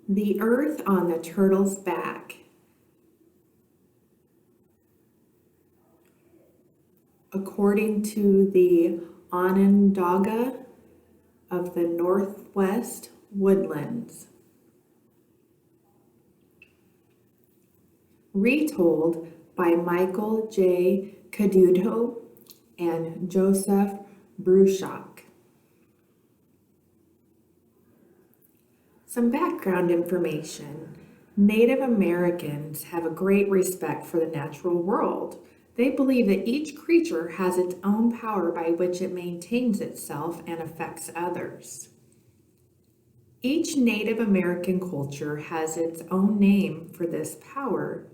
The earth on the turtle's back. According to the Onondaga of the Northwest Woodlands. Retold by Michael J. Caduto and Joseph Bruchac. Some background information. Native Americans have a great respect for the natural world. They believe that each creature has its own power by which it maintains itself and affects others. Each Native American culture has its own name for this power,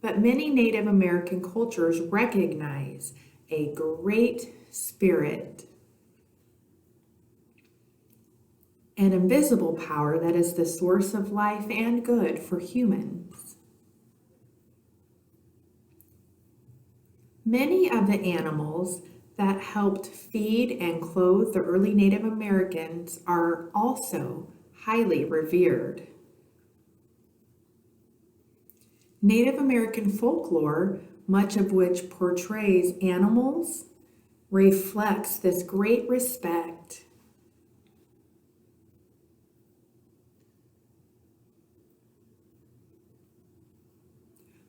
but many Native American cultures recognize a great spirit, an invisible power that is the source of life and good for humans. Many of the animals that helped feed and clothe the early Native Americans are also highly revered. Native American folklore, much of which portrays animals, reflects this great respect.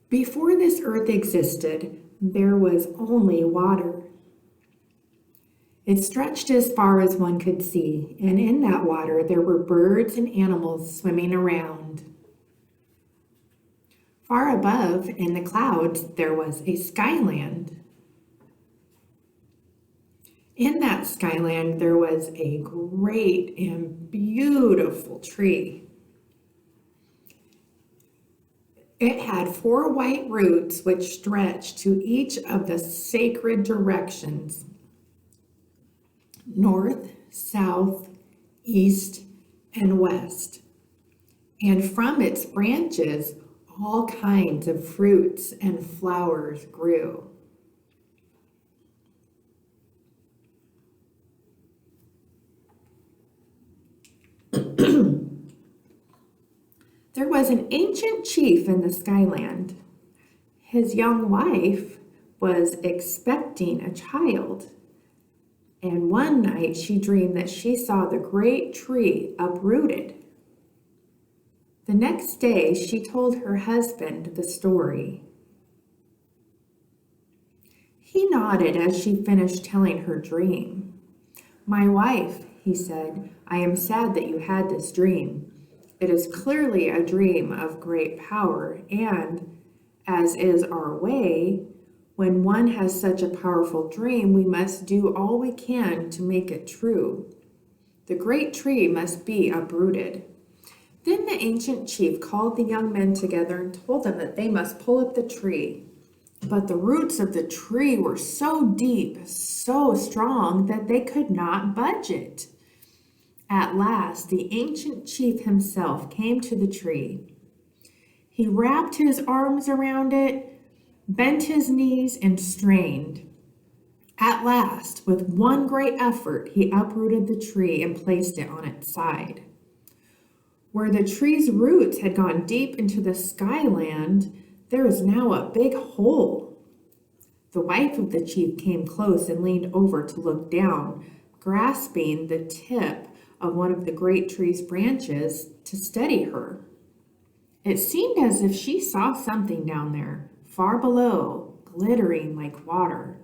Before this earth existed, there was only water. It stretched as far as one could see, and in that water there were birds and animals swimming around. Far above, in the clouds, there was a skyland. In that skyland there was a great and beautiful tree. It had 4 white roots which stretched to each of the sacred directions: north, south, east, and west. And from its branches, all kinds of fruits and flowers grew. There was an ancient chief in the skyland. His young wife was expecting a child, and one night she dreamed that she saw the great tree uprooted. The next day she told her husband the story. He nodded as she finished telling her dream. "My wife," he said, "I am sad that you had this dream. It is clearly a dream of great power, and, as is our way, when one has such a powerful dream, we must do all we can to make it true. The great tree must be uprooted." Then the ancient chief called the young men together and told them that they must pull up the tree. But the roots of the tree were so deep, so strong, that they could not budge it. At last, the ancient chief himself came to the tree. He wrapped his arms around it, bent his knees, and strained. At last, with one great effort, he uprooted the tree and placed it on its side. Where the tree's roots had gone deep into the skyland, there is now a big hole. The wife of the chief came close and leaned over to look down, grasping the tip of one of the great tree's branches to steady her. It seemed as if she saw something down there, far below, glittering like water.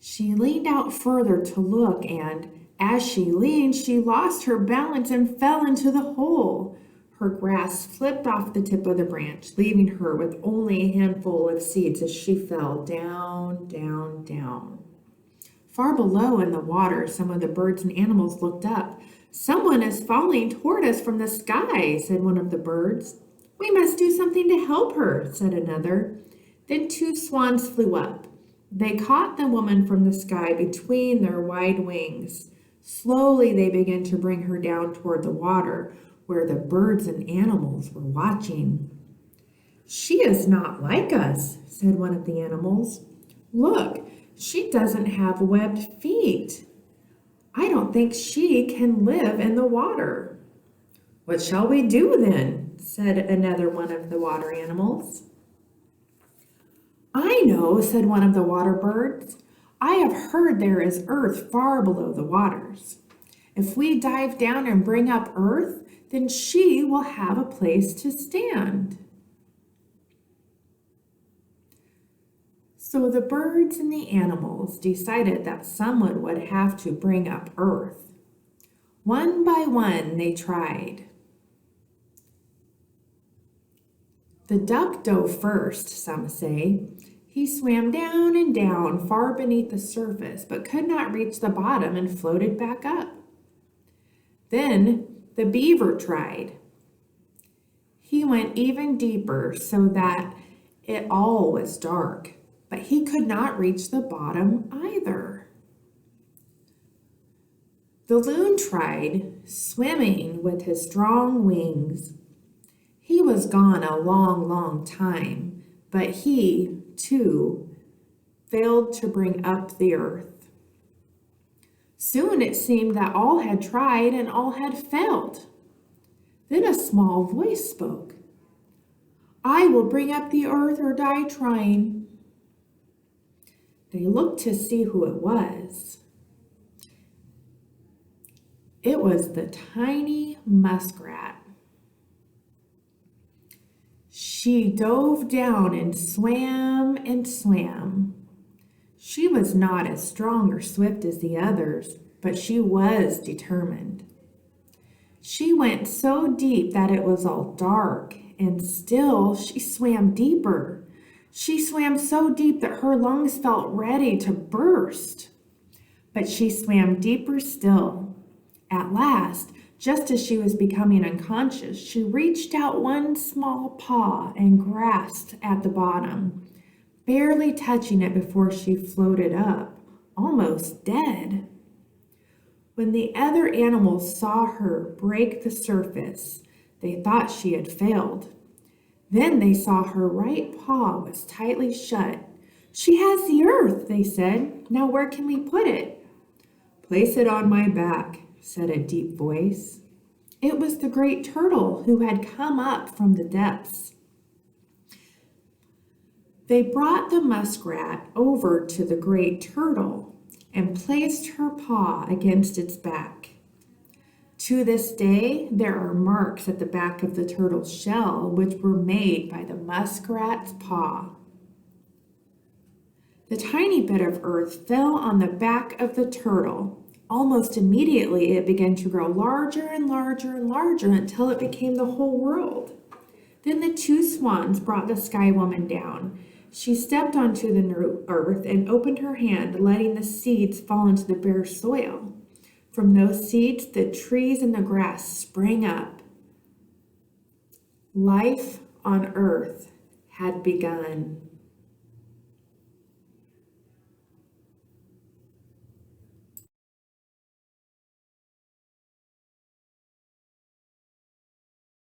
She leaned out further to look, and as she leaned, she lost her balance and fell into the hole. Her grasp slipped off the tip of the branch, leaving her with only a handful of seeds as she fell down, down, down. Far below in the water, some of the birds and animals looked up. "Someone is falling toward us from the sky," said one of the birds. "We must do something to help her," said another. Then 2 swans flew up. They caught the woman from the sky between their wide wings. Slowly they began to bring her down toward the water, where the birds and animals were watching. "She is not like us," said one of the animals. "Look, she doesn't have webbed feet. I don't think she can live in the water." "What shall we do then?" said another one of the water animals. "I know," said one of the water birds. "I have heard there is earth far below the waters. If we dive down and bring up earth, then she will have a place to stand." So the birds and the animals decided that someone would have to bring up earth. One by one they tried. The duck dove first, some say. He swam down and down far beneath the surface, but could not reach the bottom and floated back up. Then the beaver tried. He went even deeper so that it all was dark, but he could not reach the bottom either. The loon tried, swimming with his strong wings. He was gone a long, long time, but he, too, failed to bring up the earth. Soon it seemed that all had tried and all had failed. Then a small voice spoke. "I will bring up the earth or die trying." They looked to see who it was. It was the tiny muskrat. She dove down and swam and swam. She was not as strong or swift as the others, but she was determined. She went so deep that it was all dark, and still she swam deeper. She swam so deep that her lungs felt ready to burst. But she swam deeper still. At last, just as she was becoming unconscious, she reached out one small paw and grasped at the bottom, barely touching it before she floated up, almost dead. When the other animals saw her break the surface, they thought she had failed. Then they saw her right paw was tightly shut. "She has the earth," they said. "Now where can we put it?" "Place it on my back," said a deep voice. It was the great turtle who had come up from the depths. They brought the muskrat over to the great turtle and placed her paw against its back. To this day, there are marks at the back of the turtle's shell which were made by the muskrat's paw. The tiny bit of earth fell on the back of the turtle. Almost immediately, it began to grow larger and larger and larger until it became the whole world. Then the two swans brought the sky woman down. She stepped onto the earth and opened her hand, letting the seeds fall into the bare soil. From those seeds, the trees and the grass sprang up. Life on earth had begun.